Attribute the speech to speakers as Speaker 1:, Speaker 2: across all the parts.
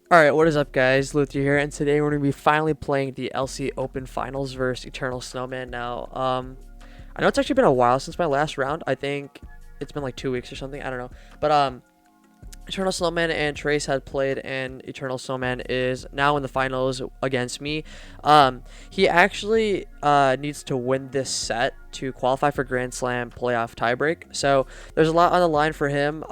Speaker 1: Alright, what is up guys? Luther here, and today we're going to be finally playing the LC Open Finals versus Eternalsnowman. Now, I know it's actually been a while since my last round. I think it's been like 2 weeks or something. I don't know. But, Eternalsnowman and Trace had played, and Eternalsnowman is now in the finals against me. He actually, needs to win this set to qualify for Grand Slam playoff tiebreak. So, there's a lot on the line for him.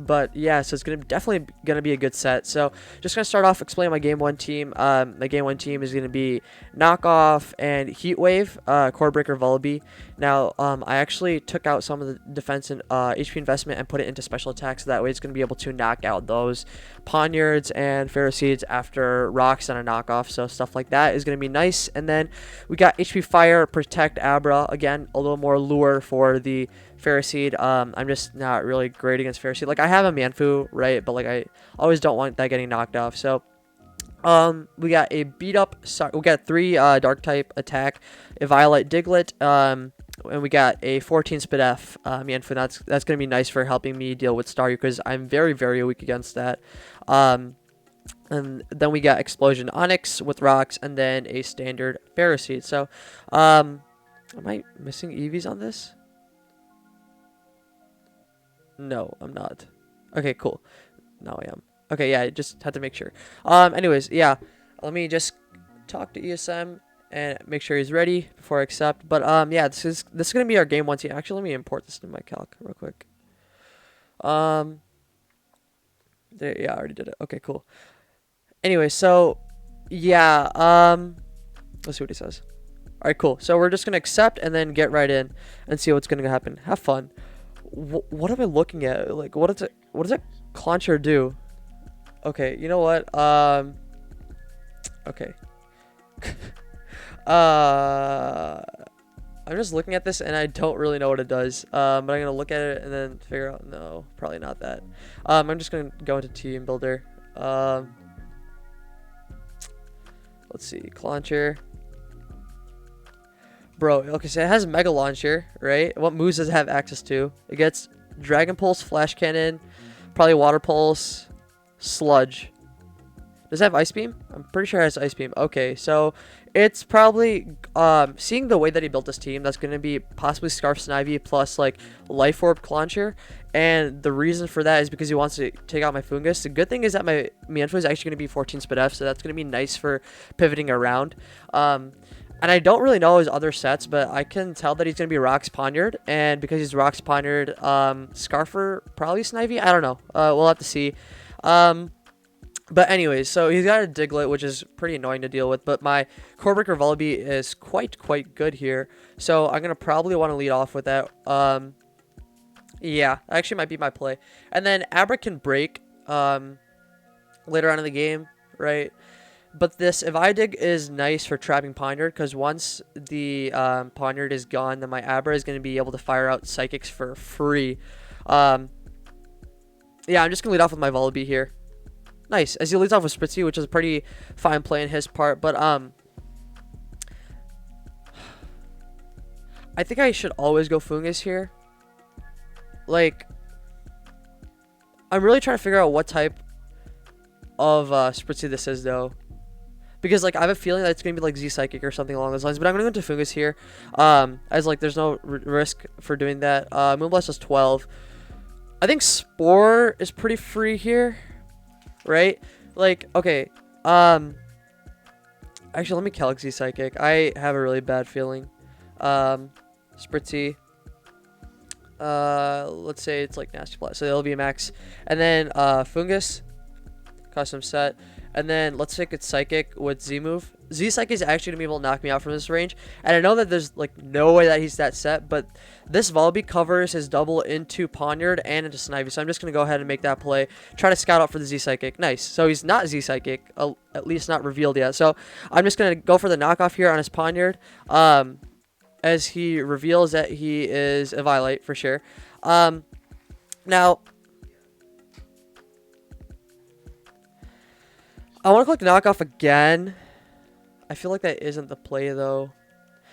Speaker 1: But yeah, so it's definitely gonna be a good set. So just gonna start off explaining my game one team. My game one team is gonna be Knockoff and Heatwave, Cordebreaker Vullaby. Now, I actually took out some of the defense and HP investment and put it into special attacks. So that way, it's gonna be able to knock out those Poniards and Ferroseeds after rocks on a knockoff. So stuff like that is gonna be nice. And then we got HP Fire, Protect Abra. Again, a little more lure for the Ferroseed. I'm just not really great against Ferroseed. Like, I have a Manfu, right? But like, I always don't want that getting knocked off. So we got a beat up. We got 3 dark type attack, a Violet Diglett, and we got a 14 Spit F Manfu. That's gonna be nice for helping me deal with Staryu because I'm very weak against that. And then we got Explosion Onyx with rocks, and then a standard Ferroseed. So, am I missing EVs on this? No, I'm not. Okay, cool. Now I am. Okay, yeah, I just had to make sure. Anyways, yeah. Let me just talk to ESM and make sure he's ready before I accept. But yeah, this is gonna be our game one team. Actually, let me import this into my calc real quick. There, yeah, I already did it. Okay, cool. Anyway, so yeah, let's see what he says. All right, cool. So we're just gonna accept and then get right in and see what's gonna happen. Have fun. What am I looking at? Like, what does that launcher do? Okay, you know what? Okay. uh, I'm just looking at this and I don't really know what it does. But I'm gonna look at it and then figure out. No, probably not that. I'm just gonna go into Team Builder. Let's see, launcher. Bro, okay, so it has Mega Launcher, right? What moves does it have access to? It gets Dragon Pulse, Flash Cannon, probably Water Pulse, Sludge. Does it have Ice Beam? I'm pretty sure it has Ice Beam. Okay, so it's probably, seeing the way that he built this team, that's going to be possibly Scarf Snivy plus, like, Life Orb Launcher. And the reason for that is because he wants to take out my Fungus. The good thing is that my Mienfoo is actually going to be 14 Spit F, so that's going to be nice for pivoting around. And I don't really know his other sets, but I can tell that he's going to be Rocks Poniard. And because he's Rocks Poniard, Scarfer, probably Snivy? I don't know. We'll have to see. But anyways, so he's got a Diglett, which is pretty annoying to deal with. But my Cordebreaker Vullaby is quite good here. So I'm going to probably want to lead off with that. Yeah, actually might be my play. And then Abra can break later on in the game, right? But this Evidig is nice for trapping Poniard, because once the Poniard is gone, then my Abra is going to be able to fire out Psychics for free. Yeah, I'm just going to lead off with my Vullaby here. Nice, as he leads off with Spritzy, which is a pretty fine play on his part. But I think I should always go Fungus here. Like, I'm really trying to figure out what type of Spritzy this is, though. Because, like, I have a feeling that it's going to be, like, Z-Psychic or something along those lines. But I'm going to go into Fungus here. As, like, there's no risk for doing that. Moonblast is 12. I think Spore is pretty free here. Right? Like, okay. Actually, let me calc Z-Psychic. I have a really bad feeling. Spritzy. Let's say it's, like, Nasty Blast. So it'll be max. And then, Fungus. Custom set. And then let's take it Psychic with Z-Move. Z-Psychic is actually going to be able to knock me out from this range. And I know that there's, like, no way that he's that set. But this Vullaby covers his double into Poniard and into Snivy. So I'm just going to go ahead and make that play. Try to scout out for the Z-Psychic. Nice. So he's not Z-Psychic. At least not revealed yet. So I'm just going to go for the knockoff here on his Poniard. As he reveals that he is a Violate for sure. Now, I want to click knockoff again. I feel like that isn't the play, though.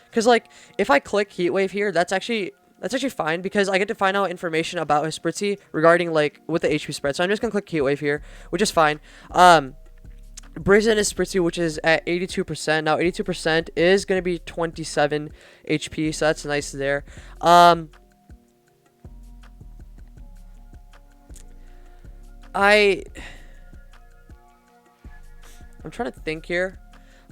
Speaker 1: Because, like, if I click Heatwave here, that's actually That's actually fine because I get to find out information about his Spritzy regarding like with the HP spread. So I'm just gonna click Heat Wave here, which is fine. Brazen is Spritzy, which is at 82%. Now 82% is gonna be 27 HP, so that's nice there. I'm trying to think here.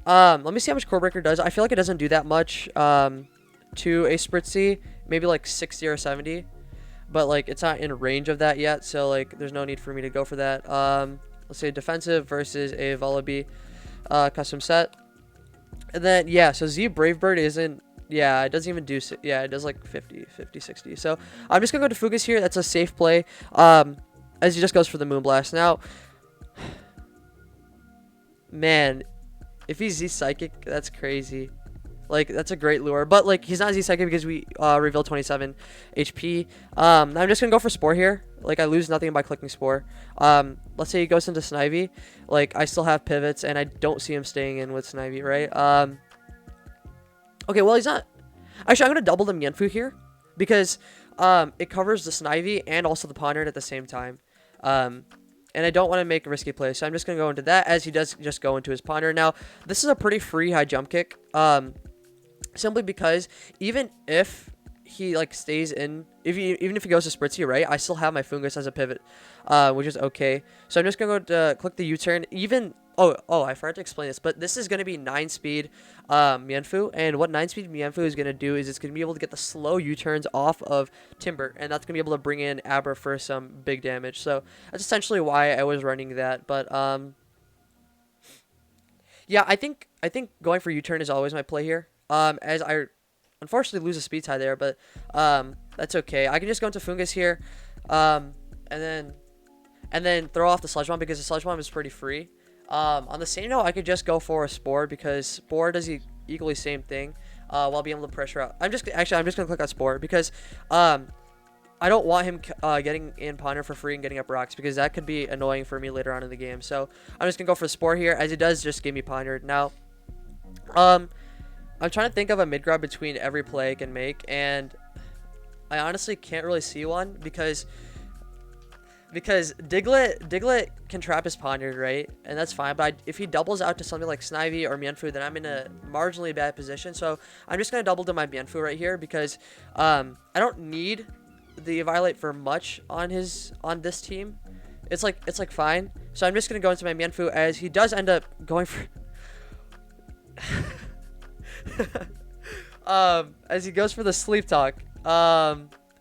Speaker 1: Let me see how much Core Breaker does. I feel like it doesn't do that much to a Spritzy, maybe like 60 or 70, but like it's not in range of that yet, so like there's no need for me to go for that. Let's say defensive versus a Vullaby custom set, and then yeah, so Z Bravebird isn't. Yeah, it doesn't even do. Yeah, it does like 50, 60. So I'm just gonna go to Fugus here. That's a safe play. As he just goes for the Moonblast now. Man, if he's Z Psychic, that's crazy. Like, that's a great lure. But, like, he's not Z Psychic because we reveal 27 HP. I'm just going to go for Spore here. Like, I lose nothing by clicking Spore. Let's say he goes into Snivy. Like, I still have pivots, and I don't see him staying in with Snivy, right? Okay, well, he's not. Actually, I'm going to double the Mienfoo here because it covers the Snivy and also the Pondard at the same time. And I don't want to make a risky play, so I'm just going to go into that as he does just go into his Ponder. Now, this is a pretty free high jump kick, simply because even if he, like, stays in, even if he goes to Spritzy, right, I still have my Fungus as a pivot, which is okay. So I'm just going to go to click the U-turn, even... Oh, I forgot to explain this, but this is going to be 9-speed Mienfoo, and what 9-speed Mienfoo is going to do is it's going to be able to get the slow U-turns off of Timber, and that's going to be able to bring in Abra for some big damage. So that's essentially why I was running that, but yeah, I think going for U-turn is always my play here, as I unfortunately lose a speed tie there, but that's okay. I can just go into Fungus here, and then throw off the Sludge Bomb because the Sludge Bomb is pretty free. On the same note, I could just go for a Spore because Spore does the equally same thing while being able to pressure out. I'm just going to click on Spore because I don't want him getting in Ponder for free and getting up rocks because that could be annoying for me later on in the game. So I'm just going to go for the Spore here as it does just give me Ponder. Now, I'm trying to think of a mid-grab between every play I can make, and I honestly can't really see one because Diglett can trap his Ponder, right? And that's fine. But if he doubles out to something like Snivy or Mienfoo, then I'm in a marginally bad position. So I'm just going to double to my Mienfoo right here because I don't need the Violate for much on this team. It's like fine. So I'm just going to go into my Mienfoo as he does end up going for... as he goes for the Sleep Talk.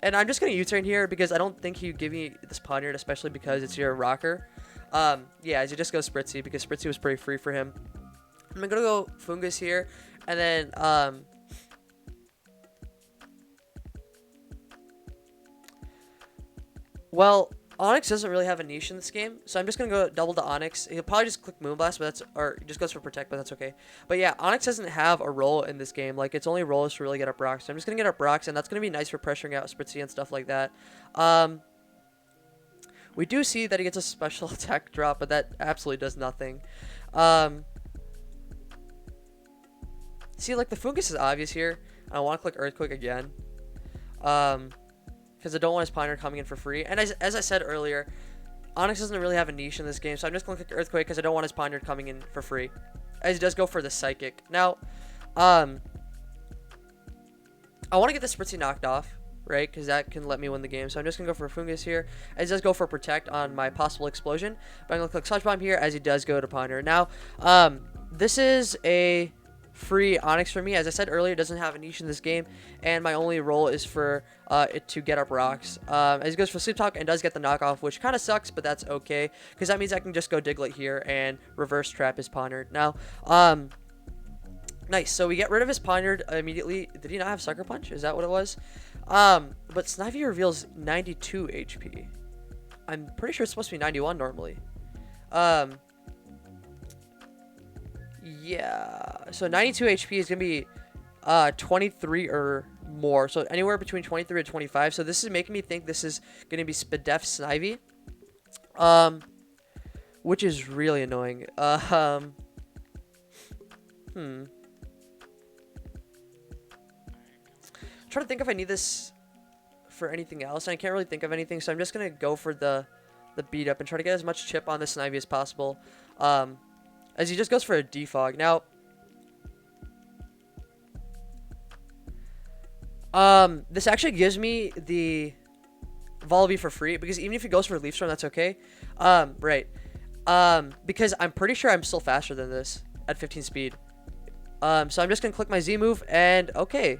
Speaker 1: And I'm just going to U-turn here because I don't think he would give me this Ponder, especially because it's your rocker. Yeah, as he just goes Spritzy because Spritzy was pretty free for him. I'm going to go Fungus here. And then, well, Onyx doesn't really have a niche in this game, so I'm just going to go double to Onyx. He'll probably just click Moonblast, or just goes for Protect, but that's okay. But yeah, Onyx doesn't have a role in this game. Like, its only role is to really get up rocks. So I'm just going to get up rocks, and that's going to be nice for pressuring out Spritzy and stuff like that. We do see that he gets a special attack drop, but that absolutely does nothing. See, like, the Fungus is obvious here. I want to click Earthquake again. Because I don't want his Ponder coming in for free. And as I said earlier, Onyx doesn't really have a niche in this game, so I'm just going to click Earthquake because I don't want his Ponder coming in for free. As he does go for the Psychic. Now, I want to get the Spritzy knocked off, right? Because that can let me win the game. So I'm just going to go for Fungus here. As he does go for Protect on my possible Explosion. But I'm going to click Sludge Bomb here as he does go to Ponder. Now, this is a free Onyx for me. As I said earlier, it doesn't have a niche in this game, and my only role is for it to get up rocks. As he goes for Sleep Talk and does get the knockoff, which kind of sucks, but that's okay, because that means I can just go Diglett here and reverse trap his Ponder. Now, nice. So we get rid of his Ponder immediately. Did he not have Sucker Punch? Is that what it was? But Snivy reveals 92 HP. I'm pretty sure it's supposed to be 91 normally. Yeah, so 92 HP is going to be 23 or more. So anywhere between 23 and 25. So this is making me think this is going to be Spadef Snivy. Which is really annoying. I'm trying to think if I need this. for anything else. And I can't really think of anything, so I'm just gonna go for the beat up and try to get as much chip on this Snivy as possible. As he just goes for a defog. Now, this actually gives me the Volibee for free, because even if he goes for Leaf Storm, that's okay. Right. Because I'm pretty sure I'm still faster than this at 15 speed. So I'm just gonna click my Z move, and okay,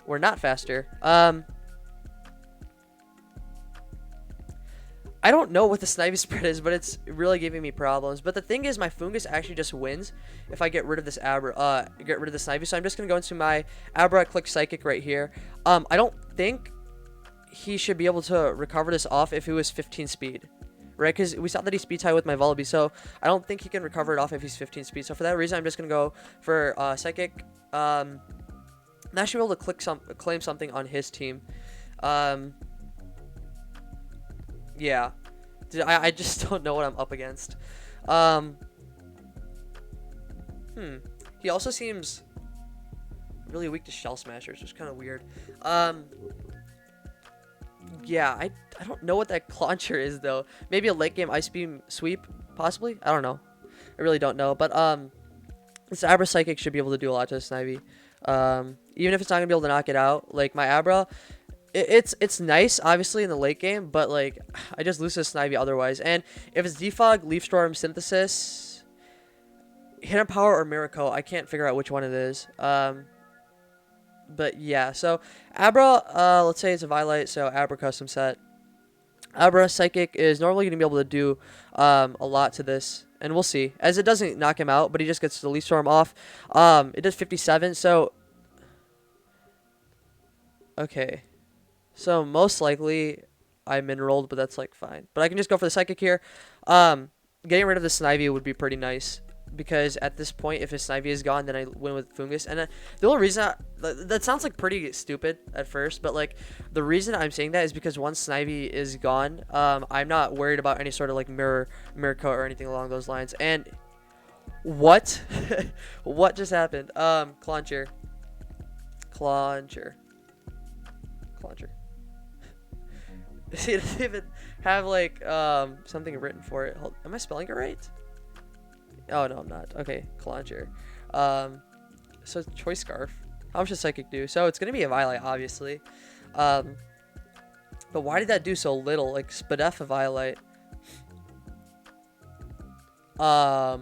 Speaker 1: we're not faster. I don't know what the Snivy spread is, but it's really giving me problems. But the thing is, my Fungus actually just wins if I get rid of this Abra, get rid of the Snivy. So I'm just gonna go into my Abra, click Psychic right here. I don't think he should be able to recover this off if he was 15 speed, right? Because we saw that he speed tie with my Volibee, so I don't think he can recover it off if he's 15 speed. So for that reason, I'm just gonna go for Psychic. And I should be able to claim something on his team. Yeah, dude, I just don't know what I'm up against. He also seems really weak to Shell Smashers, which is kind of weird. Yeah, I don't know what that Clauncher is, though. Maybe a late game Ice Beam sweep, possibly? I don't know. I really don't know. But this Abra Psychic should be able to do a lot to the Snivy. Even if it's not gonna be able to knock it out, like my Abra, it's nice, obviously, in the late game, but like I just lose to Snivy otherwise. And if it's Defog, Leaf Storm, Synthesis, Hidden Power, or Miracle, I can't figure out which one it is. But yeah, so Abra, let's say it's a Violet, so Abra custom set. Abra Psychic is normally going to be able to do a lot to this, and we'll see. As it doesn't knock him out, but he just gets the Leaf Storm off. It does 57, so... Okay. So most likely I min-rolled, but that's like fine. But I can just go for the Psychic here. Getting rid of the Snivy would be pretty nice, because at this point, if his Snivy is gone, then I win with Fungus. And the only reason that sounds like pretty stupid at first, but like the reason I'm saying that is because once Snivy is gone, I'm not worried about any sort of like mirror coat or anything along those lines. And what what just happened? Clauncher. See, it doesn't even have like something written for it. Am I spelling it right? Oh no, I'm not. Okay, Clauncher. So Choice Scarf. How much does Psychic do? So it's gonna be a Violet, obviously. But why did that do so little? Like Spadef a Violet. I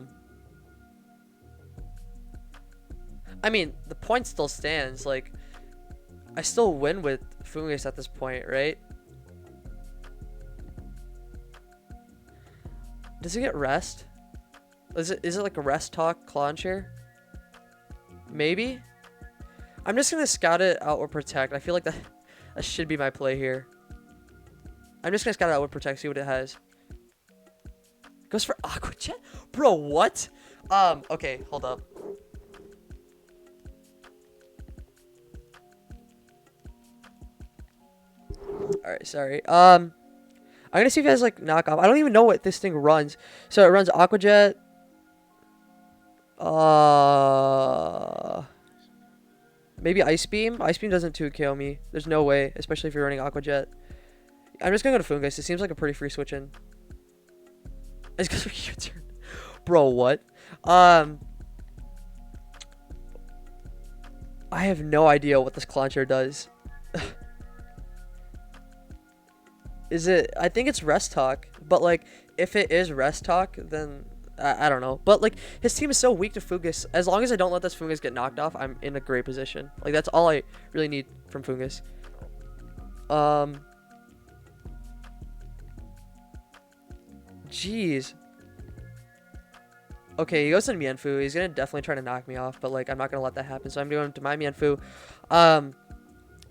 Speaker 1: mean, the point still stands. Like, I still win with Fungus at this point, right? Does it get rest? Is it like a rest talk Clauncher? Maybe? I'm just gonna scout it out or protect. I feel like that should be my play here. I'm just gonna scout it out or protect, see what it has. Goes for Aqua Jet? Bro, what? Okay, hold up. Alright, sorry. I'm gonna see if it has like knockoff. I don't even know what this thing runs. So it runs Aqua Jet. Maybe Ice Beam. Ice Beam doesn't 2KO me. There's no way, especially if you're running Aqua Jet. I'm just gonna go to Fungus. It seems like a pretty free switch in. It's because of your turn. Bro, what? I have no idea what this Clauncher does. Is it? I think it's Rest Talk, but like if it is Rest Talk, then I don't know. But like his team is so weak to Fungus. As long as I don't let this Fungus get knocked off, I'm in a great position. Like that's all I really need from Fungus. Jeez. Okay, he goes to Mienfoo. He's gonna definitely try to knock me off, but like I'm not gonna let that happen. So I'm going to my Mienfoo.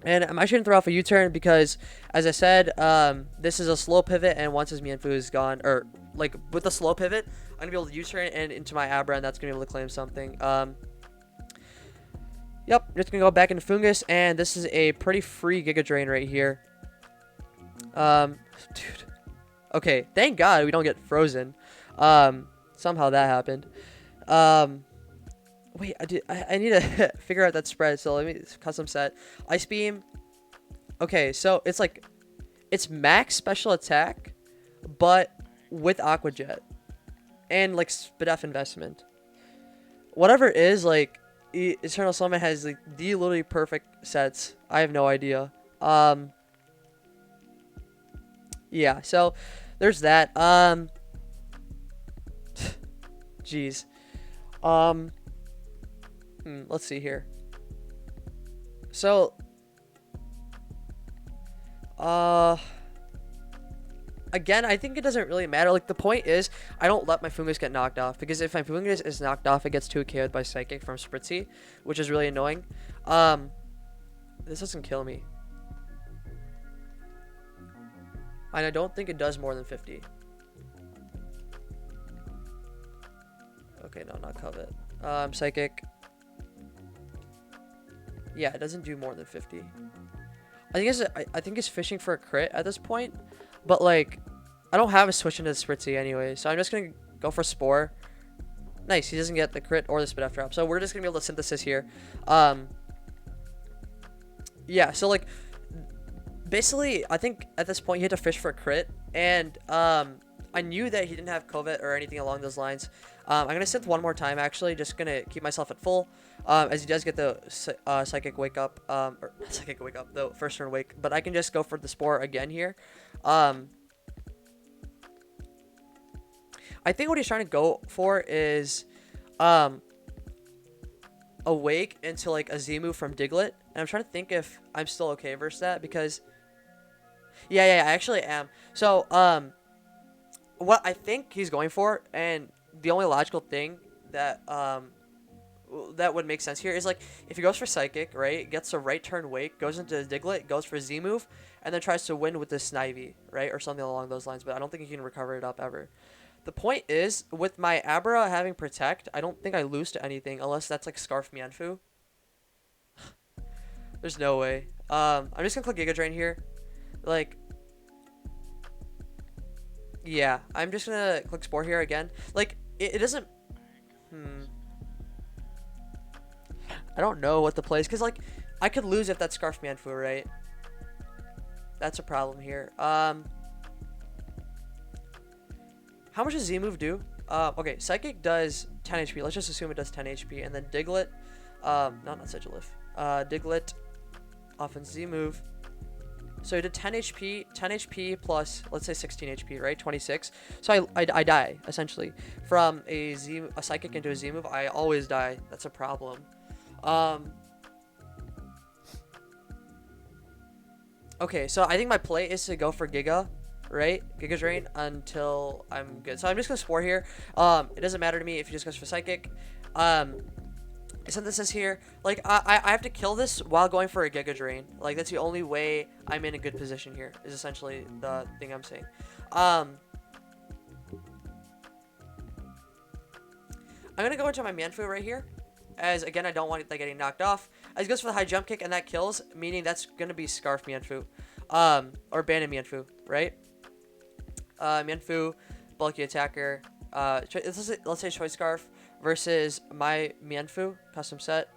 Speaker 1: And I'm actually going to throw off a U-turn because, as I said, this is a slow pivot, and once his Mienfoo is gone, or, like, with a slow pivot, I'm going to be able to U-turn and into my Abra, and that's going to be able to claim something. Yep, just going to go back into Fungus, and this is a pretty free Giga Drain right here. Dude. Okay, thank God we don't get frozen. Somehow that happened. Wait, I need to figure out that spread, so let me custom set. Ice Beam. Okay, so it's like it's max special attack, but with Aqua Jet and like Spadef investment. Whatever it is, like Eternalsnowman has like the literally perfect sets. I have no idea. Yeah. So there's that. Jeez. Um, let's see here. So, uh, again, I think it doesn't really matter. Like, the point is, I don't let my Fungus get knocked off, because if my Fungus is knocked off, it gets 2KO'd by Psychic from Spritzy, which is really annoying. This doesn't kill me. And I don't think it does more than 50. Okay, no, not Covet. Psychic. Yeah, it doesn't do more than 50. I think it's fishing for a crit at this point, but like, I don't have a switch into the Spritzy anyway, so I'm just gonna go for Spore. Nice, he doesn't get the crit or the Spit F drop, so we're just gonna be able to synthesis here. Yeah, so like, basically, I think at this point he had to fish for a crit, and I knew that he didn't have Covet or anything along those lines. I'm gonna synth one more time actually, just gonna keep myself at full, as he does get the psychic wake up, or psychic wake up, the first turn wake. But I can just go for the Spore again here. I think what he's trying to go for is, a wake into like a Z move from Diglett, and I'm trying to think if I'm still okay versus that, because yeah, I actually am. So what I think he's going for, and the only logical thing that that would make sense here is like if he goes for Psychic, right, gets a right turn wake, goes into Diglett, goes for Z move, and then tries to win with the Snivy, right, or something along those lines. But I don't think he can recover it up ever. The point is, with my Abra having Protect, I don't think I lose to anything unless that's like Scarf Mienfoo. There's no way. I'm just gonna click Giga Drain here. Like, yeah, I'm just gonna click Spore here again. Like, it doesn't. I don't know what the play is, because like I could lose if that's Scarf Mienfoo, right? That's a problem here. How much does Z move do? Okay, Psychic does 10 HP. Let's just assume it does 10 HP, and then Diglett, not Sigilif. Diglett, offense Z move. So he did 10 HP plus, let's say 16 HP, right? 26. So I die, essentially. From a Psychic into a Z move, I always die. That's a problem. Okay, so I think my play is to go for Giga, right? Giga Drain until I'm good. So I'm just gonna Spore here. It doesn't matter to me if he just goes for Psychic. Synthesis here, like I have to kill this while going for a Giga Drain. Like that's the only way I'm in a good position here, is essentially the thing I'm saying. I'm gonna go into my Mienfoo right here, as again I don't want that getting knocked off. As he goes for the high jump kick, and that kills, meaning that's gonna be Scarf Mienfoo, or Banded Mienfoo, right? Mienfoo, bulky attacker. Let's say Choice Scarf versus my Mienfoo custom set,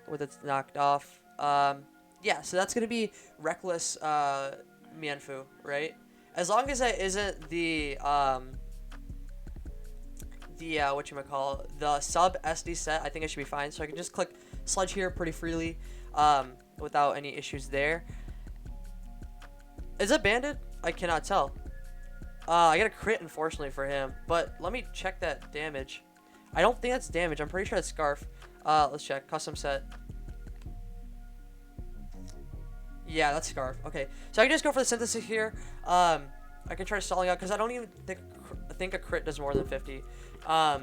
Speaker 1: with its knocked off. Yeah, so that's gonna be Reckless Mienfoo, right? As long as that isn't the whatchamacall, the sub SD set, I think it should be fine. So I can just click Sludge here pretty freely, without any issues there. Is it banded? I cannot tell. I got a crit, unfortunately, for him. But let me check that damage. I don't think that's damage. I'm pretty sure it's Scarf. Let's check. Custom set. Yeah, that's Scarf. Okay. So I can just go for the synthesis here. I can try stalling out, because I don't even think a crit does more than 50. Yeah,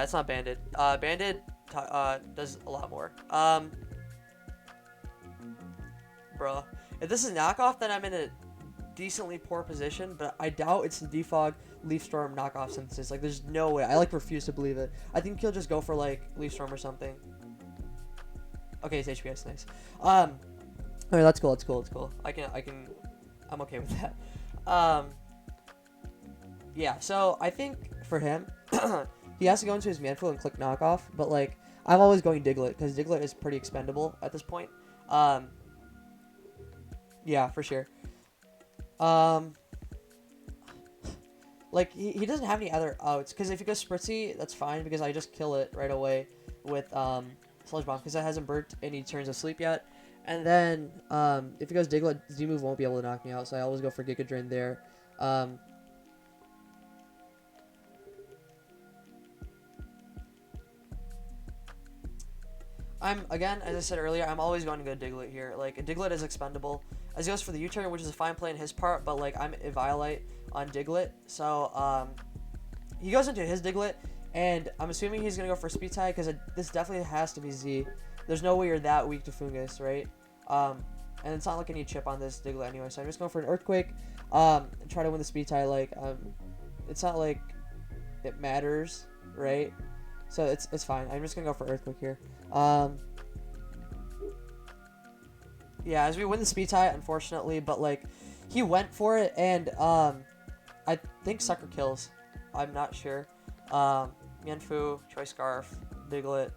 Speaker 1: it's not banded. Banded does a lot more. Bruh. If this is knockoff, then I'm in a decently poor position, but I doubt it's the Defog Leaf Storm knockoff synthesis. Like, there's no way. I like refuse to believe it. I think he'll just go for like Leaf Storm or something. Okay, it's HPS, nice. Alright, that's cool. That's cool. I'm okay with that. Yeah. So I think for him, he has to go into his Mienfoo and click knockoff. But like, I'm always going Diglett, because Diglett is pretty expendable at this point. Yeah, for sure. Um, like he doesn't have any other outs because if he goes Spritzy, that's fine because I just kill it right away with Sludge Bomb because it hasn't burnt any turns of sleep yet. And then if he goes Diglett, Z move won't be able to knock me out, so I always go for Giga Drain there. Again, as I said earlier, I'm always going to go Diglett here. Like, a Diglett is expendable. As he goes for the U-turn, which is a fine play in his part, but, like, I'm Eviolite on Diglett. So, he goes into his Diglett, and I'm assuming he's going to go for Speed Tie, because this definitely has to be Z. There's no way you're that weak to Fungus, right? And it's not like I need chip on this Diglett anyway, so I'm just going for an Earthquake, and try to win the Speed Tie. Like, it's not like it matters, right? So it's fine. I'm just gonna go for Earthquake here. Yeah, as we win the Speed Tie, unfortunately, but like he went for it, and I think Sucker kills. I'm not sure. Mienfoo, Choice Scarf, Diglett.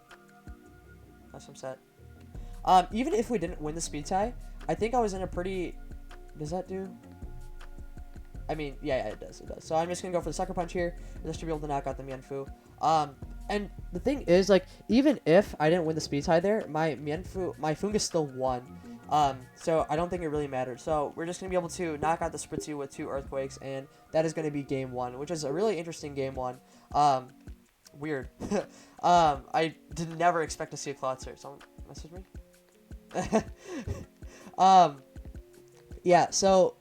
Speaker 1: That's some set. Even if we didn't win the Speed Tie, I think I was in a pretty. Does that do? I mean, yeah, it does. It does. So I'm just gonna go for the Sucker Punch here, just to be able to knock out the Mienfoo. And the thing is, like, even if I didn't win the Speed Tie there, my Fungus still won. So I don't think it really mattered. So we're just going to be able to knock out the Spritzy with 2 Earthquakes, and that is going to be game 1, which is a really interesting game 1. Weird. I did never expect to see a Klotzer. Someone message me? Yeah, so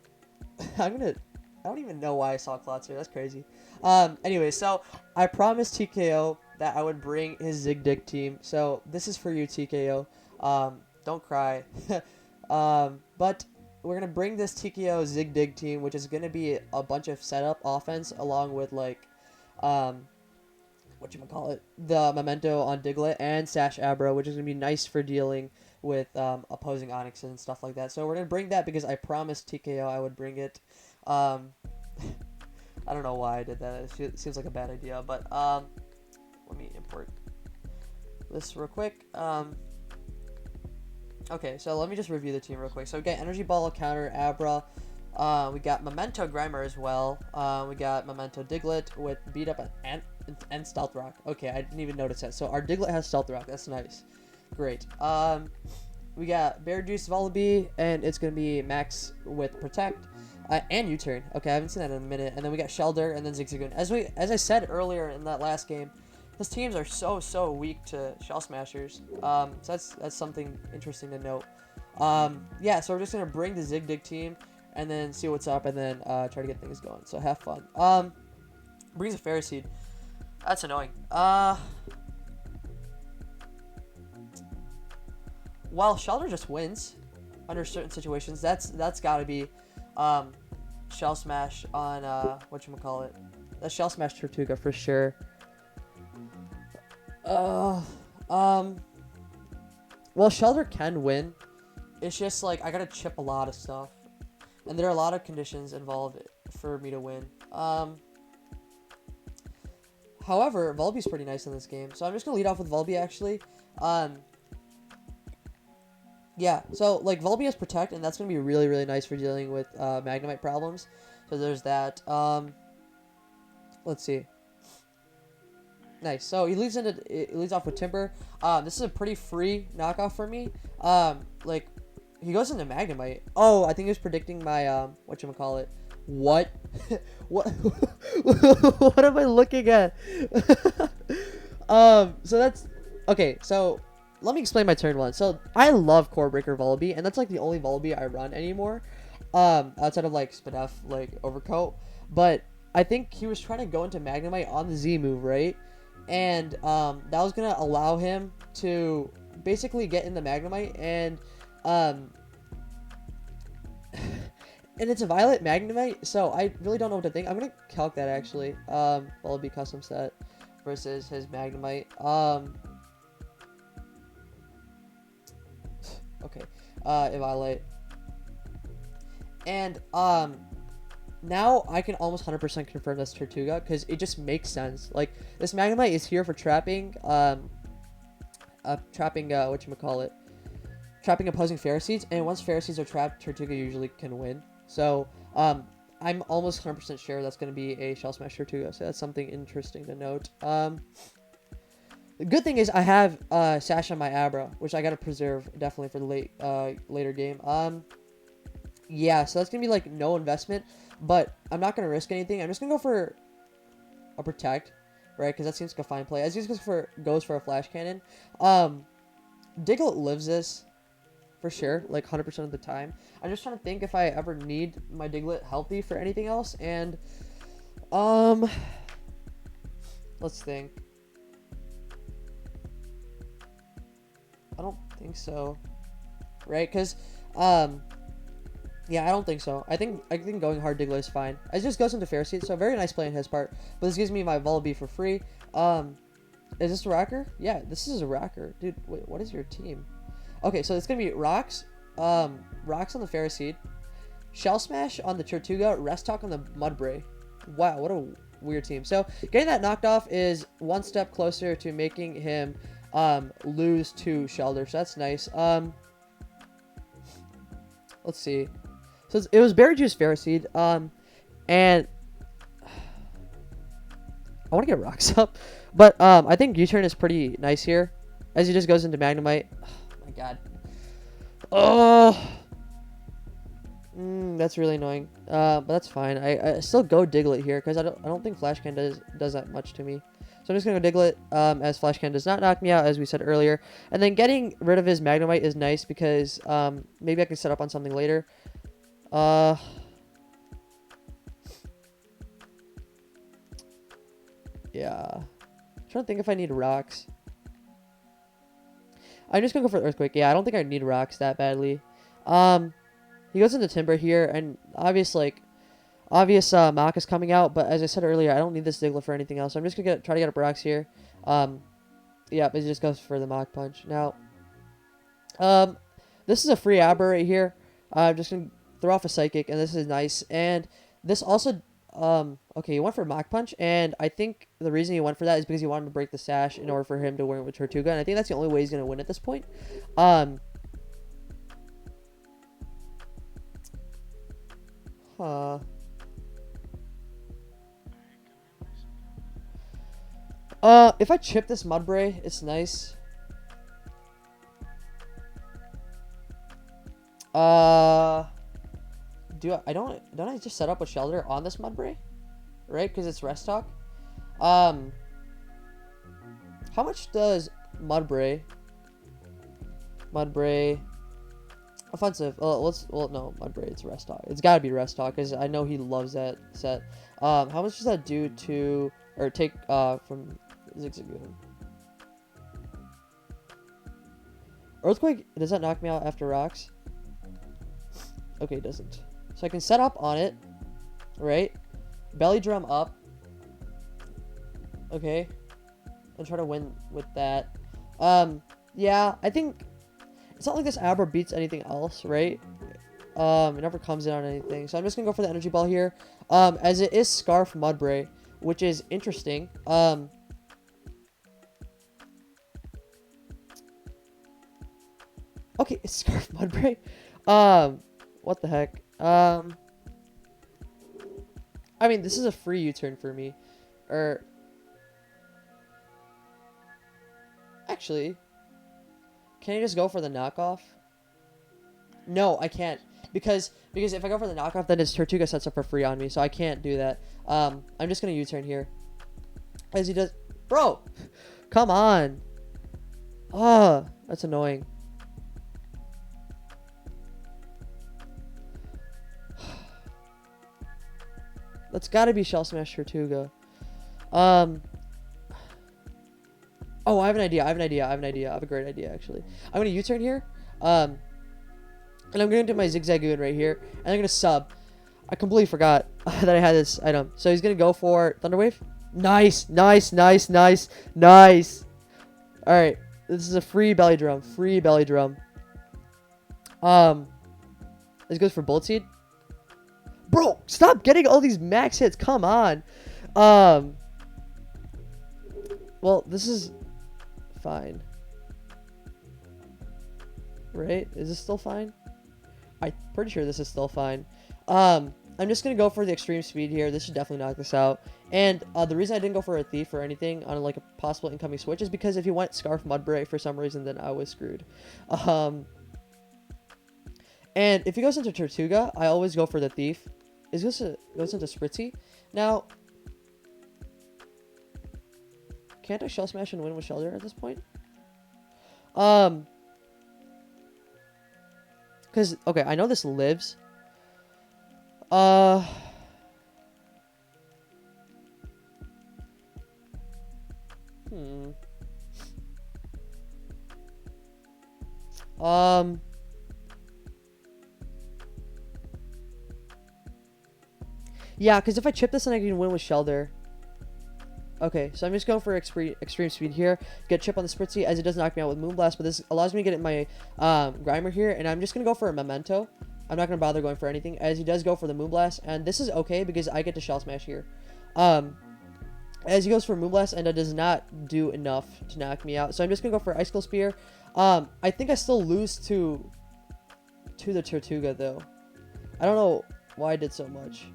Speaker 1: I don't even know why I saw Klotzer. That's crazy. Anyway, so I promised TKO that I would bring his Zigdig team. So this is for you, TKO. Don't cry. But we're going to bring this TKO Zigdig team, which is going to be a bunch of setup offense along with, like, whatchamacallit, the Memento on Diglett and Sash Abra, which is going to be nice for dealing with opposing Onyx and stuff like that. So we're going to bring that because I promised TKO I would bring it. I don't know why I did that. It seems like a bad idea, but let me import this real quick. Okay, so let me just review the team real quick. So we got Energy Ball, Counter, Abra. We got Memento Grimer as well. We got Memento Diglett with Beat Up and Stealth Rock. Okay, I didn't even notice that. So our Diglett has Stealth Rock. That's nice. Great. We got Bear Juice Vullaby, and it's going to be Max with Protect. And U-turn. Okay, I haven't seen that in a minute. And then we got Shelder and then Zigzagoon. As I said earlier in that last game, his teams are so weak to Shell Smashers. So that's something interesting to note. Yeah, so we're just gonna bring the Zigdig team and then see what's up and then try to get things going. So have fun. Brings a Fairy Seed. That's annoying. While Shelter just wins under certain situations, that's gotta be Shell Smash on whatchamacallit. That's Shell Smash Tortuga for sure. Well, Shelter can win. It's just like I gotta chip a lot of stuff, and there are a lot of conditions involved for me to win. However, Volbee's pretty nice in this game, so I'm just gonna lead off with Volbee actually. Yeah, so like Volbee has Protect, and that's gonna be really nice for dealing with Magnemite problems. So there's that. Let's see. Nice. So he leads off with Timber. This is a pretty free knockoff for me. Like he goes into Magnemite. Oh, I think he was predicting my whatchamacallit. What? What? What am I looking at? So that's okay. So let me explain my turn 1. So I love Core Breaker Volbee, and that's like the only Volbee I run anymore. Outside of like Spadef, like Overcoat. But I think he was trying to go into Magnemite on the Z move, right? And that was gonna allow him to basically get in the Magnemite, and it's a Violet Magnemite, so I really don't know what to think. I'm gonna calc that actually. Volbee custom set versus his Magnemite. Okay, Violet, and now I can almost 100% confirm that's Tortuga because it just makes sense. Like this Magnemite is here for trapping, whatchamacallit, trapping opposing Fairy Seeds, and once Fairy Seeds are trapped, Tortuga usually can win. So, I'm almost 100% sure that's going to be a Shell Smash Tortuga, so that's something interesting to note. The good thing is I have Sash on my Abra, which I got to preserve definitely for the later game. Yeah, so that's going to be like no investment, but I'm not going to risk anything. I'm just going to go for a Protect, right? Because that seems like a fine play. As he goes for a Flash Cannon. Diglett lives this for sure, like 100% of the time. I'm just trying to think if I ever need my Diglett healthy for anything else, and let's think. I don't think so, right? Because yeah, I don't think so. I think going hard Diglett is fine. It just goes into Fair Seed, so very nice play on his part. But this gives me my Volibee for free. Is this a Rocker? Yeah, this is a Rocker. Dude, wait, what is your team? Okay, so it's going to be Rocks. Rocks on the Fair Seed. Shell Smash on the Tortuga. Rest Talk on the Mudbray. Wow, what a weird team. So, getting that knocked off is one step closer to making him lose to Shelter. So, that's nice. Let's see. So, it was Berry Juice Fair Seed. And I want to get Rocks up. But I think U-Turn is pretty nice here. As he just goes into Magnemite. Oh my god. Oh. That's really annoying. But that's fine. I still go Diglett here because I don't think Flash Can does that much to me. So I'm just gonna go Diglett as Flash Can does not knock me out, as we said earlier. And then getting rid of his Magnemite is nice because maybe I can set up on something later. Yeah. I'm trying to think if I need Rocks. I'm just gonna go for Earthquake. Yeah, I don't think I need Rocks that badly. He goes into Timber here, and obvious Mach is coming out, but as I said earlier, I don't need this Diglett for anything else. So I'm just gonna try to get up Rocks here. Yeah, it just goes for the Mach Punch. Now, this is a free Abra right here. I'm just gonna throw off a Psychic, and this is nice. And this also, okay, he went for Mach Punch, and I think the reason he went for that is because he wanted to break the Sash in order for him to win with Tortuga, and I think that's the only way he's gonna win at this point. If I chip this Mudbray, it's nice. Don't I just set up a Shelter on this Mudbray? Right? Because it's Rest Talk. How much does Mudbray offensive? No, Mudbray, it's Rest Talk. It's gotta be Rest Talk, because I know he loves that set. How much does that do to, or take, from Zigzagoon? Earthquake, does that knock me out after Rocks? Okay, it doesn't. So I can set up on it, right? Belly Drum up. Okay. And try to win with that. Yeah, I think it's not like this Abra beats anything else, right? It never comes in on anything. So I'm just gonna go for the Energy Ball here. As it is Scarf Mudbray, which is interesting. Okay, it's Scarf Mudbray. What the heck? I mean, this is a free U-turn for me. Actually, can I just go for the knockoff? No, I can't. Because if I go for the knockoff, then his Tortuga sets up for free on me, so I can't do that. I'm just gonna U-turn here. As he does... Bro! Come on! Oh, that's annoying. That's gotta be Shell Smash Tortuga. Oh, I have an idea. I have a great idea, actually. I'm gonna U-turn here. And I'm gonna do my Zigzagoon right here. And I'm gonna sub. I completely forgot that I had this item. So he's gonna go for Thunderwave. Nice. Alright. This is a free Belly Drum. This goes for Bullet Seed. Bro, stop getting all these max hits. Come on. Well, this is fine. right? Is this still fine? I'm pretty sure this is still fine. I'm just going to go for the extreme speed here. This should definitely knock this out. And the reason I didn't go for a thief or anything on like a possible incoming switch is because if you went Scarf Mudbray for some reason, then I was screwed. And if he goes into Tortuga, I always go for the thief. It goes into Spritzy. Now, can't I Shell Smash and win with Shelter at this point? Because, okay, I know this lives. Hmm. Yeah, because if I chip this, then I can win with Shelter. Okay, so I'm just going for extreme speed here. Get chip on the Spritzy as it does knock me out with Moonblast, but this allows me to get my Grimer here, and I'm just going to go for a Memento. I'm not going to bother going for anything, as he does go for the Moonblast, and this is okay because I get to Shell Smash here. As he goes for Moonblast, and it does not do enough to knock me out, so I'm just going to go for Icicle Spear. I think I still lose to the Tortuga, though. I don't know why I did so much.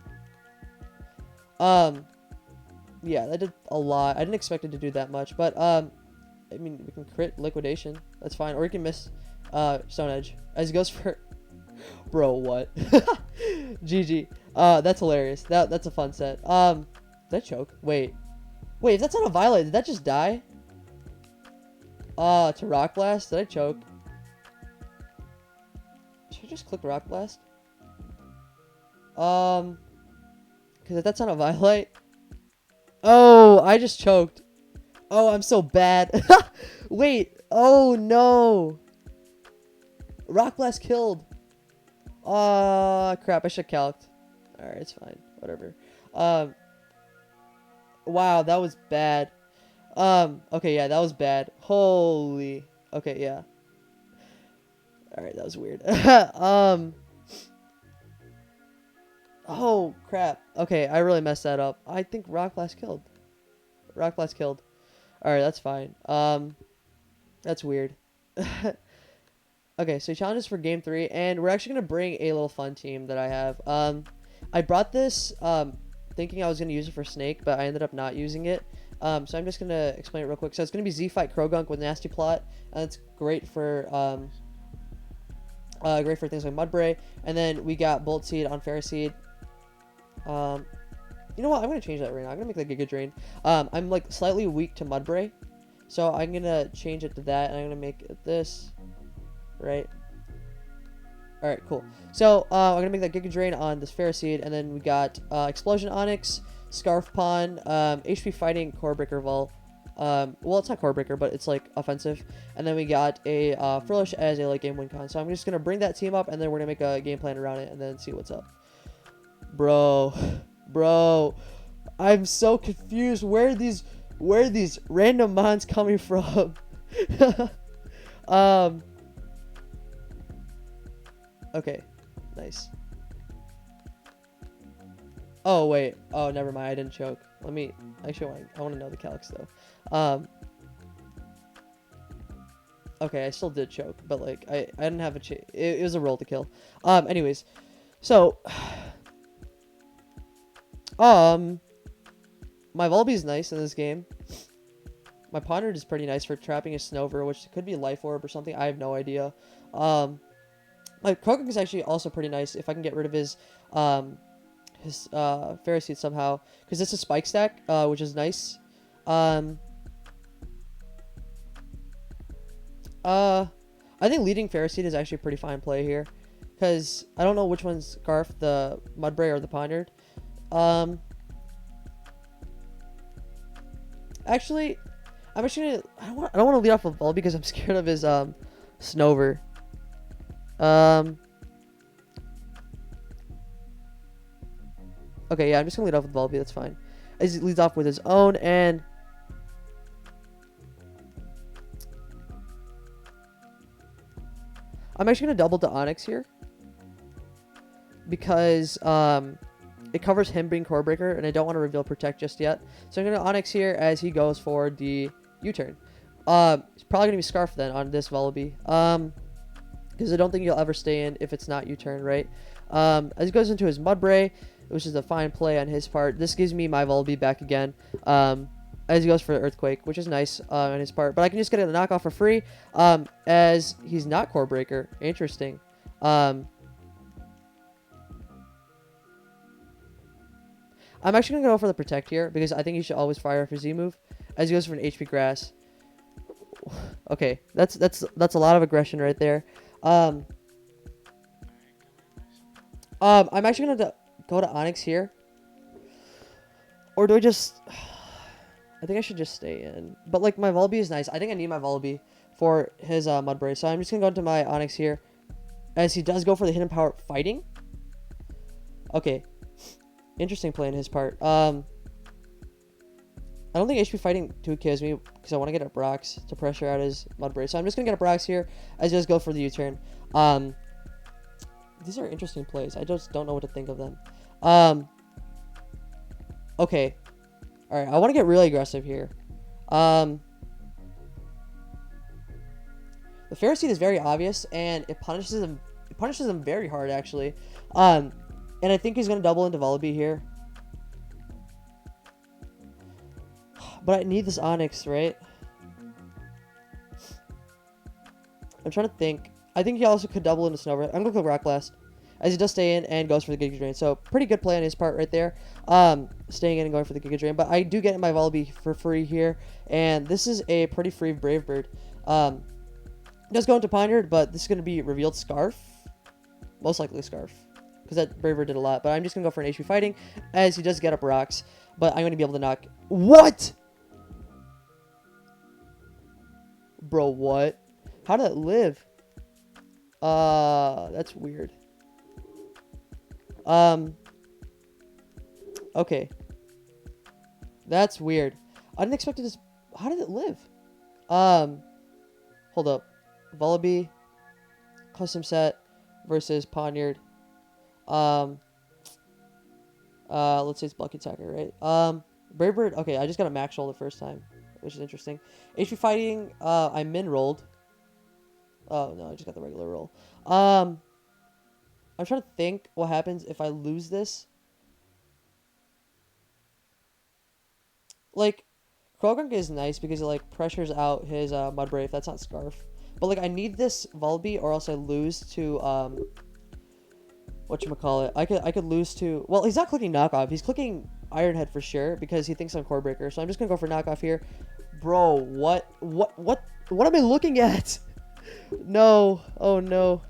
Speaker 1: Yeah, that did a lot. I didn't expect it to do that much, but, I mean, we can crit Liquidation. That's fine. Or we can miss, Stone Edge. As he goes for... Bro, what? GG. That's hilarious. That's a fun set. Did I choke? Wait, if that's not a Violet, did that just die? To Rock Blast? Did I choke? Should I just click Rock Blast? Because if that's not a Violet... Oh, I just choked. Oh, I'm so bad. Wait. Oh, no. Rock Blast killed. Crap. I should have calced. Alright, it's fine. Whatever. Wow, that was bad. Okay, yeah, that was bad. Holy. Okay, yeah. Alright, that was weird. Oh, crap. Okay, I really messed that up. I think Rock Blast killed. Rock Blast killed. Alright, that's fine. That's weird. Okay, so challenges for game 3, and we're actually going to bring a little fun team that I have. I brought this, thinking I was going to use it for Snake, but I ended up not using it. So I'm just going to explain it real quick. So it's going to be Z-Fight Krogunk with Nasty Plot, and it's great for, things like Mudbray. And then we got Bolt Seed on Ferroseed. You know what? I'm going to change that right now. I'm going to make that Giga Drain. I'm like slightly weak to Mudbray, so I'm going to change it to that, and I'm going to make it this, right? Alright, cool. So, I'm going to make that Giga Drain on this Ferroseed, and then we got Explosion Onyx, Scarf Pawn, HP Fighting, Core Breaker Vol. Well, it's not Core Breaker, but it's like offensive. And then we got a Frillish as a late game win con. So I'm just going to bring that team up, and then we're going to make a game plan around it, and then see what's up. Bro, I'm so confused. Where are these random mons coming from? Okay, nice. Oh wait, oh never mind, I didn't choke. Let me actually I want to know the calcs though. Okay, I still did choke, but like I didn't have it was a roll to kill. Anyways, so my Volbee's nice in this game. My Pondered is pretty nice for trapping a Snover, which could be Life Orb or something. I have no idea. My Krogunk is actually also pretty nice if I can get rid of his Ferroseed somehow, because it's a Spike Stack, which is nice. I think leading Ferroseed is actually a pretty fine play here, because I don't know which one's Scarf, the Mudbray or the Pondered. Actually, I don't want to lead off with Volbeat because I'm scared of his Snover. Okay, yeah, I'm just gonna lead off with Volbeat. That's fine. As he leads off with his own, and I'm actually gonna double to Onyx here because it covers him being Core Breaker, and I don't want to reveal Protect just yet. So I'm gonna Onyx here as he goes for the U-turn. It's probably gonna be Scarf then on this Volbeat. because I don't think you'll ever stay in if it's not U-turn, right? As he goes into his Mudbray, which is a fine play on his part. This gives me my Volbeat back again. As he goes for the Earthquake, which is nice on his part. But I can just get a knockoff for free, as he's not Core Breaker. Interesting. I'm actually going to go for the Protect here, because I think he should always fire off his Z-move, as he goes for an HP Grass. Okay, that's a lot of aggression right there. I'm actually going to go to Onyx here. Or do I just... I think I should just stay in. But, like, my Volbeat is nice. I think I need my Volbeat for his Mudbray. So I'm just going to go into my Onyx here, as he does go for the Hidden Power Fighting. Okay. Interesting play on his part. I don't think HP Fighting too kills me, because I want to get a Brox to pressure out his Mudbray. So I'm just going to get a Brox here, as he does go for the U-turn. These are interesting plays. I just don't know what to think of them. Okay. Alright, I want to get really aggressive here. The Ferroseed is very obvious, and it punishes him. It punishes him very hard, actually. And I think he's going to double into Volbeat here. But I need this Onyx, right? I'm trying to think. I think he also could double into Snover. I'm going to go Rock Blast, as he does stay in and goes for the Giga Drain. So, pretty good play on his part right there. Staying in and going for the Giga Drain. But I do get my Volbeat for free here. And this is a pretty free Brave Bird. It does go into Poniard, but this is going to be revealed Scarf. Most likely Scarf, because that Brave Bird did a lot. But I'm just going to go for an HP Fighting, as he does get up Rocks. But I'm going to be able to knock... What? Bro, what? How did it live? That's weird. Okay. That's weird. I didn't expect it to... How did it live? Hold up. Volbeat. Custom set versus Poniard. Let's say it's Bucket Attacker, right? Brave Bird. Okay, I just got a max roll the first time, which is interesting. HP Fighting, I min rolled. Oh, no, I just got the regular roll. I'm trying to think what happens if I lose this. Like, Krogunk is nice because it, like, pressures out his Mudbray if that's not Scarf. But, like, I need this Volbeat or else I lose to, whatchamacallit. I could lose to... Well, he's not clicking Knockoff. He's clicking Iron Head for sure because he thinks I'm Core Breaker. So I'm just going to go for Knockoff here. Bro, what am I looking at? No. Oh, no.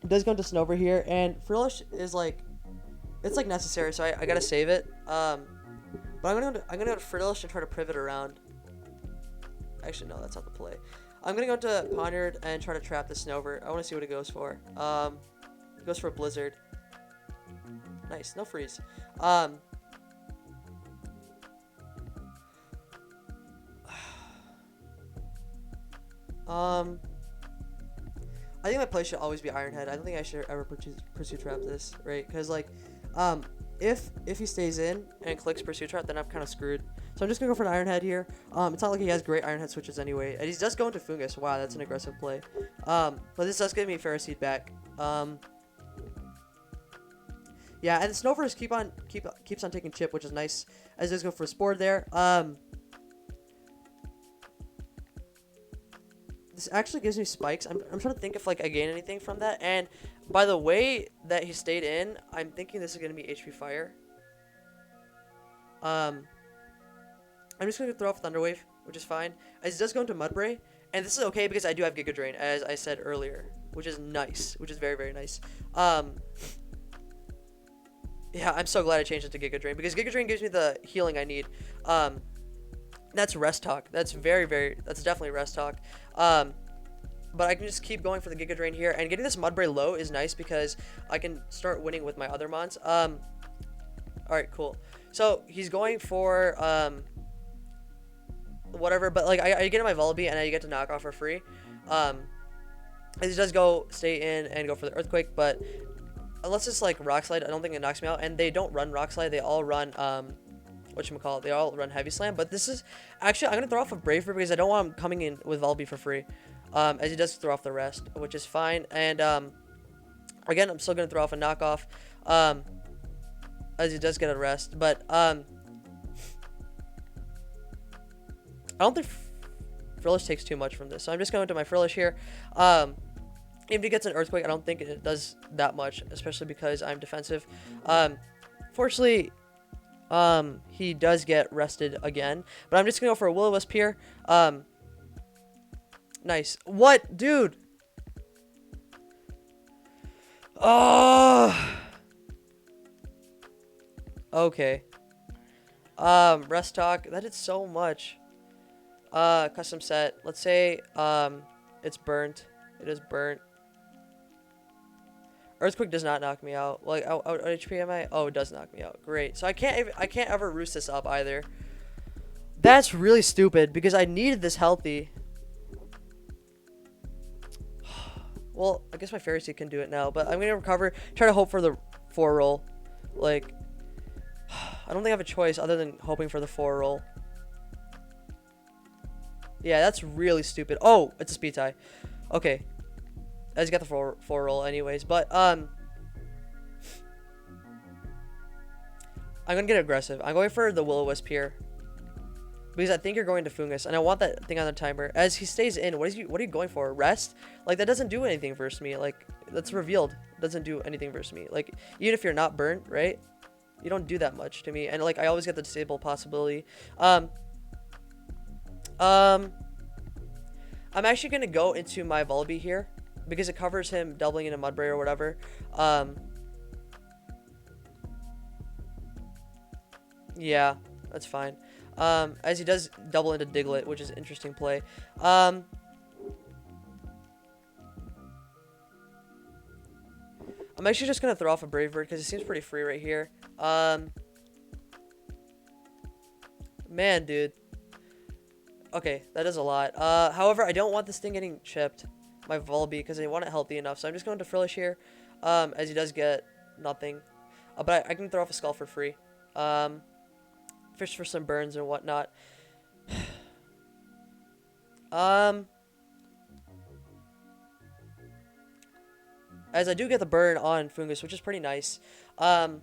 Speaker 1: It does go into Snover here. And Frillish is, like... It's, like, necessary, so I gotta save it. But I'm gonna go to Frillish and try to pivot around. Actually, no, that's not the play. I'm gonna go to Poniard and try to trap the Snover. I want to see what it goes for. It goes for a Blizzard. Nice, no freeze. I think my play should always be Iron Head. I don't think I should ever pursue trap this, right? Because like, if he stays in and clicks Pursue Trap, then I'm kind of screwed. So I'm just going to go for an Iron Head here. It's not like he has great Iron Head switches anyway. And he does go into Fungus. Wow, that's an aggressive play. But this does give me Ferroseed back. Yeah, and the Snover keeps on taking Chip, which is nice. As he does go for a Spore there. This actually gives me spikes. I'm trying to think if like I gain anything from that. And by the way that he stayed in, I'm thinking this is going to be HP Fire. I'm just going to throw off Thunder Wave, which is fine. As he does go into Mudbray. And this is okay because I do have Giga Drain, as I said earlier. Which is nice. Which is very, very nice. Yeah, I'm so glad I changed it to Giga Drain. Because Giga Drain gives me the healing I need. That's Rest Talk. That's that's definitely Rest Talk. But I can just keep going for the Giga Drain here. And getting this Mudbray low is nice because I can start winning with my other mons. Alright, cool. So, he's going for, whatever. But, like, I get my Volbeat and I get to knock off for free. He does stay in and go for the Earthquake. But, unless it's, like, Rock Slide, I don't think it knocks me out. And they don't run Rock Slide. They all run, whatchamacallit, they all run Heavy Slam. But this is, actually, I'm going to throw off a Brave Bird because I don't want him coming in with Volbeat for free. as he does throw off the rest, which is fine. And again, I'm still gonna throw off a knockoff, as he does get a rest. But I don't think Frillish takes too much from this, so I'm just going to my Frillish here. If he gets an Earthquake, I don't think it does that much, especially because I'm defensive. Fortunately, he does get rested again, but I'm just gonna go for a Will-O-Wisp here. Nice. What, dude? Oh. Okay. Rest talk. That did so much. Custom set. Let's say it's burnt. It is burnt. Earthquake does not knock me out. Like, what HP am I? Oh, it does knock me out. Great. So I can't ever roost this up either. That's really stupid because I needed this healthy. Well, I guess my Fairy Seed can do it now, but I'm gonna recover. Try to hope for the 4 roll. Like, I don't think I have a choice other than hoping for the 4 roll. Yeah, that's really stupid. Oh, it's a speed tie. Okay. As you got the 4 roll anyways, but I'm gonna get aggressive. I'm going for the Will-O-Wisp here because I think you're going to Fungus, and I want that thing on the timer. As he stays in, what are you going for? Rest? Like, that doesn't do anything versus me. Like, that's revealed. It doesn't do anything versus me. Like, even if you're not burnt, right? You don't do that much to me, and like I always get the disable possibility. I'm actually gonna go into my Volibee here because it covers him doubling into Mudbray or whatever. Yeah, that's fine. As he does double into Diglett, which is an interesting play. I'm actually just gonna throw off a Brave Bird because it seems pretty free right here. Man, dude. Okay, that is a lot. However, I don't want this thing getting chipped, my Volibee, because I want it healthy enough. So I'm just going to Frillish here, as he does get nothing. But I can throw off a Skull for free. Fish for some burns and whatnot. As I do get the burn on Fungus, which is pretty nice. I'm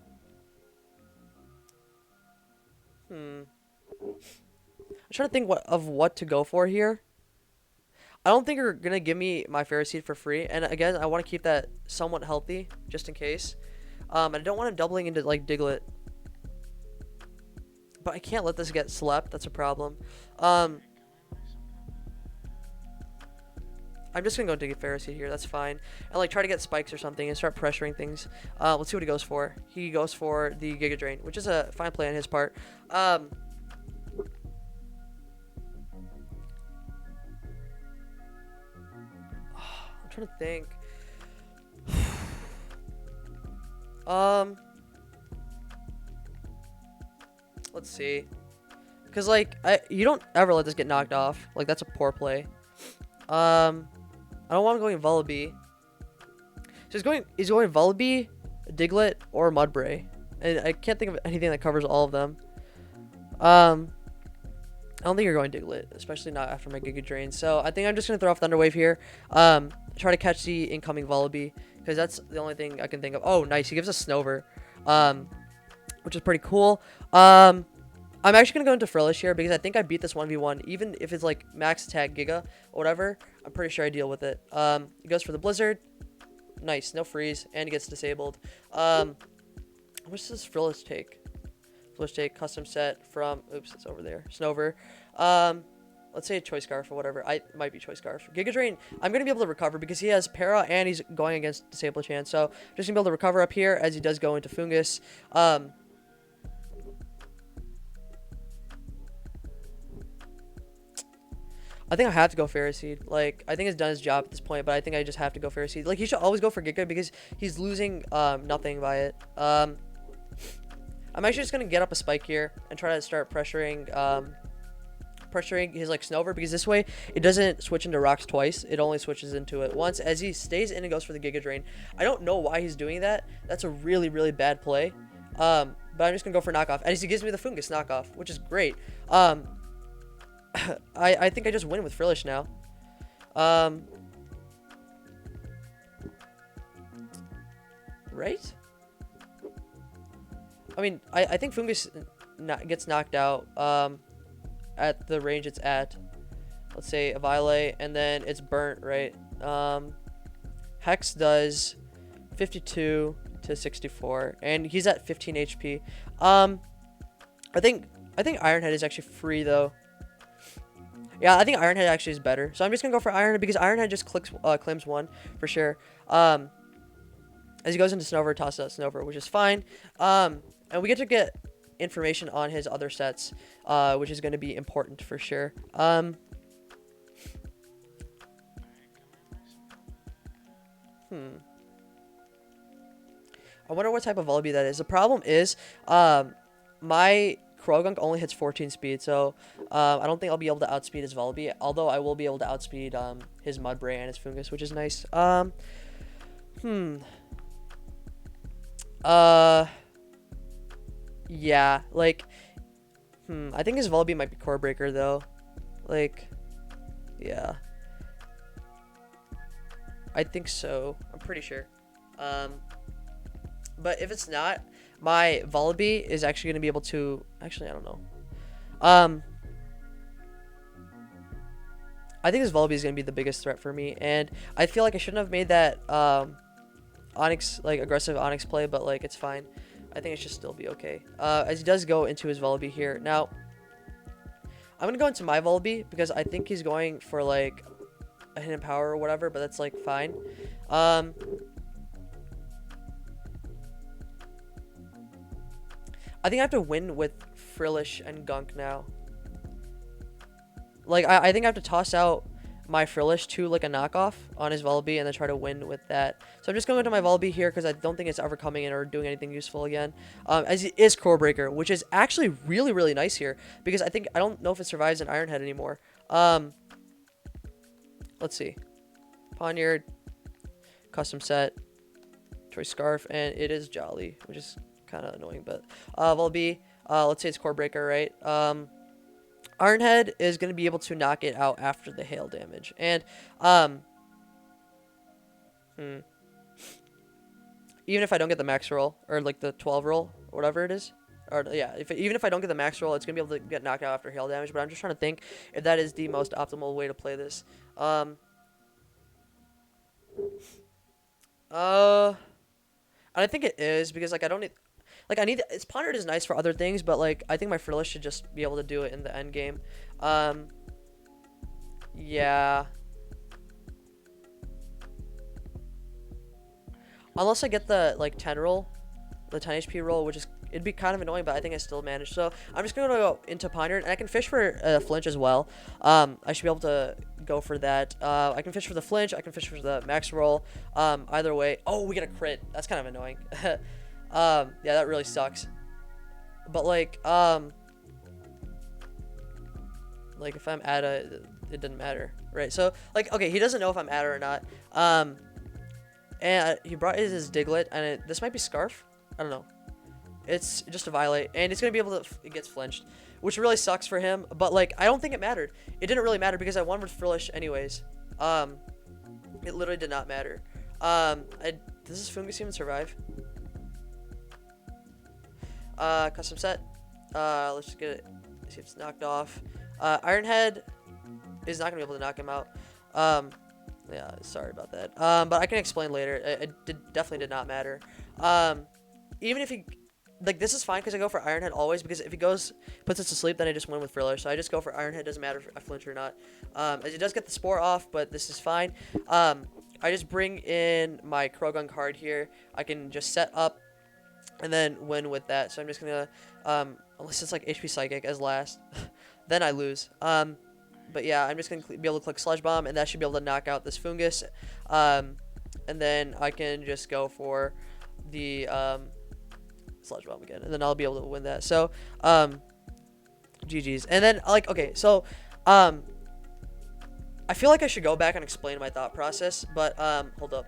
Speaker 1: trying to think of what to go for here. I don't think you're going to give me my Fairy Seed for free. And again, I want to keep that somewhat healthy, just in case. And I don't want him doubling into, like, Diglett. But I can't let this get slept. That's a problem. I'm just going to go into Fairy Seed here. That's fine. And, like, try to get spikes or something and start pressuring things. Let's see what he goes for. He goes for the Giga Drain, which is a fine play on his part. I'm trying to think. Let's see. Because, like, you don't ever let this get knocked off. Like, that's a poor play. I don't want him going Volibee. So he's going Volibee, Diglett, or Mudbray. And I can't think of anything that covers all of them. I don't think you're going Diglett, especially not after my Giga Drain. So I think I'm just going to throw off Thunder Wave here. Try to catch the incoming Volibee, because that's the only thing I can think of. Oh, nice. He gives us Snover, which is pretty cool. I'm actually going to go into Frillish here because I think I beat this 1v1. Even if it's like max attack Giga or whatever, I'm pretty sure I deal with it. He goes for the Blizzard. Nice. No freeze. And he gets disabled. What's this Frillish take? Frillish take custom set from... Oops, it's over there. Snover. Let's say a Choice Scarf or whatever. It might be Choice Scarf. Giga Drain, I'm going to be able to recover because he has Para and he's going against Disable Chance. So just going to be able to recover up here as he does go into Fungus. I think I have to go Fairy Seed. Like, I think it's done his job at this point, but I think I just have to go Fairy Seed. Like, he should always go for Giga because he's losing nothing by it. I'm actually just going to get up a Spike here and try to start pressuring his, like, Snover, because this way it doesn't switch into Rocks twice. It only switches into it once. As he stays in and goes for the Giga Drain. I don't know why he's doing that. That's a really, really bad play. But I'm just going to go for Knockoff. And he gives me the Fungus Knockoff, which is great. I think I just win with Frillish now. Right? I mean, I think Fungus gets knocked out at the range it's at. Let's say a Violet, and then it's burnt, right? Hex does 52 to 64, and he's at 15 HP. I think Ironhead is actually free though. Yeah, I think Ironhead actually is better. So I'm just gonna go for Ironhead because Ironhead just claims 1 for sure. As he goes into Snover, tosses out Snover, which is fine. And we get to get information on his other sets, which is going to be important for sure. I wonder what type of Volibee that is. The problem is, my Krogunk only hits 14 speed, so I don't think I'll be able to outspeed his Volibee, although I will be able to outspeed his Mudbray and his Fungus, which is nice. Yeah, like, I think his Volibee might be Core Breaker, though. Like, yeah. I think so. I'm pretty sure. But if it's not, my Volibee is actually going to be able to... Actually, I don't know. I think this Volibee is going to be the biggest threat for me. And I feel like I shouldn't have made that Onyx, like, aggressive Onyx play, but, like, it's fine. I think it should still be okay. As he does go into his Volibee here. Now, I'm going to go into my Volibee because I think he's going for, like, a hidden power or whatever, but that's, like, fine. I think I have to win with Frillish and Gunk now. Like, I think I have to toss out my Frillish to, like, a knockoff on his Volibee and then try to win with that. So I'm just going to my Volibee here because I don't think it's ever coming in or doing anything useful again. As it is Core Breaker, which is actually really, really nice here because I don't know if it survives an Ironhead anymore. Let's see. Poniard, custom set, Choice Scarf, and it is Jolly, which is kind of annoying, but Volibee, let's say it's Core Breaker, right? Ironhead is going to be able to knock it out after the hail damage, and even if I don't get the max roll, or like the 12 roll, or whatever it is, or yeah, even if I don't get the max roll, it's going to be able to get knocked out after hail damage, but I'm just trying to think if that is the most optimal way to play this. And I think it is, because, like, I don't need... Like, its Poniard is nice for other things, but, like, I think my Frillish should just be able to do it in the end game. Yeah. Unless I get the, like, 10 roll, the 10 HP roll, which is... It'd be kind of annoying, but I think I still manage. So, I'm just going to go into Poniard, and I can fish for Flinch as well. I should be able to go for that. I can fish for the Flinch, I can fish for the max roll. Either way... Oh, we get a crit. That's kind of annoying. Yeah, that really sucks. But, like if I'm at it doesn't matter, right? So, like, okay, he doesn't know if I'm at or not. And he brought his Diglett, and this might be Scarf. I don't know. It's just a Violet, and it's gonna be able to. It gets flinched, which really sucks for him. But, like, I don't think it mattered. It didn't really matter because I won with Frillish anyways. It literally did not matter. Does this Fungus even survive? Custom set. Let's just get it. See if it's knocked off. Ironhead is not gonna be able to knock him out. Yeah, sorry about that. But I can explain later. It definitely did not matter. Even if he, like, this is fine because I go for Ironhead always, because if he puts us to sleep, then I just win with Frillish. So I just go for Ironhead. Doesn't matter if I flinch or not. As he does get the Spore off, but this is fine. I just bring in my Krogunk card here. I can just set up and then win with that. So I'm just gonna, unless it's like HP Psychic as last, then I lose. But yeah, I'm just gonna be able to click Sludge Bomb, and that should be able to knock out this Fungus. And then I can just go for the Sludge Bomb again, and then I'll be able to win that. So, GG's. And then, like, okay, so, I feel like I should go back and explain my thought process, but hold up.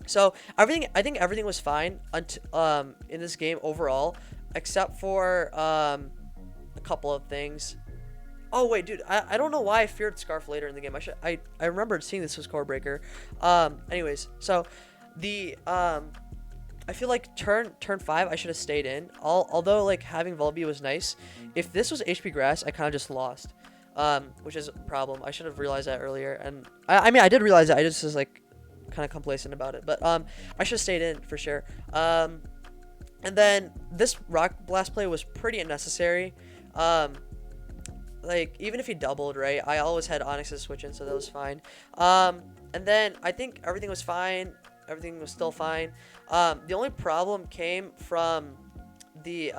Speaker 1: So I think everything was fine in this game overall, except for a couple of things. Oh wait, dude, I don't know why I feared Scarf later in the game. I remembered seeing this was Core Breaker. Anyways, so the I feel like turn 5 I should have stayed in. Although like having Volbeat was nice. If this was HP Grass, I kind of just lost. Which is a problem. I should have realized that earlier. And I mean I did realize that. I just was like kind of complacent about it. But I should have stayed in for sure. And then this Rock Blast play was pretty unnecessary. Like even if he doubled, right? I always had Onyx's switch in, so that was fine. And then I think everything was fine. Everything was still fine. The only problem came from the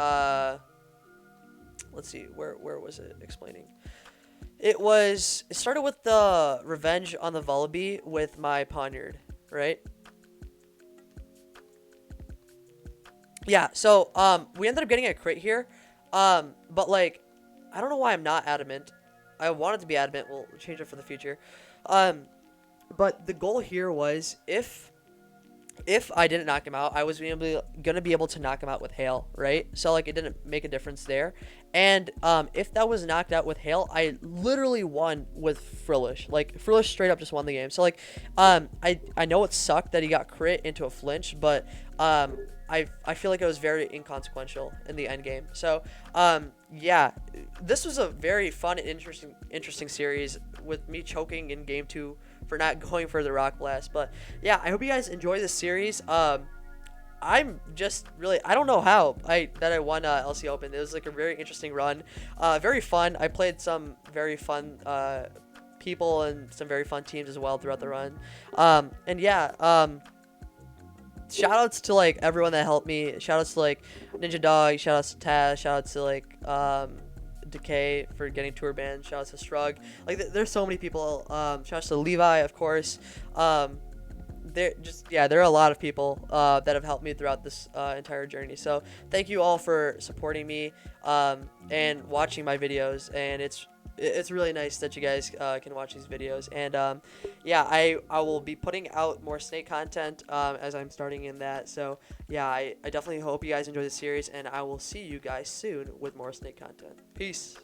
Speaker 1: let's see, where was it explaining? It started with the revenge on the Vullaby with my Poniard, right? Yeah, so we ended up getting a crit here. But like I don't know why I'm not adamant. I wanted to be adamant. We'll change it for the future. But the goal here was if I didn't knock him out, I was gonna be able to knock him out with Hail, right? So like it didn't make a difference there. And if that was knocked out with Hail, I literally won with Frillish. Like Frillish straight up just won the game. So like I know it sucked that he got crit into a flinch, but I feel like it was very inconsequential in the end game. So yeah, this was a very fun and interesting series with me choking in game 2 for not going for the Rock Blast. But yeah, I hope you guys enjoy this series. I'm just really, I don't know how I won LC Open. It was like a very interesting run, very fun. I played some very fun people and some very fun teams as well throughout the run. And yeah, shout outs to like everyone that helped me. Shout outs to like Ninja Dog, shout outs to Taz, shout outs to like Decay for getting tour banned, shout outs to Shrug. Like there's so many people. Shout outs to Levi, of course. There are a lot of people that have helped me throughout this entire journey. So thank you all for supporting me and watching my videos. And it's really nice that you guys can watch these videos. And yeah, I will be putting out more Snake content as I'm starting in that. So yeah, I definitely hope you guys enjoy the series, and I will see you guys soon with more Snake content. Peace.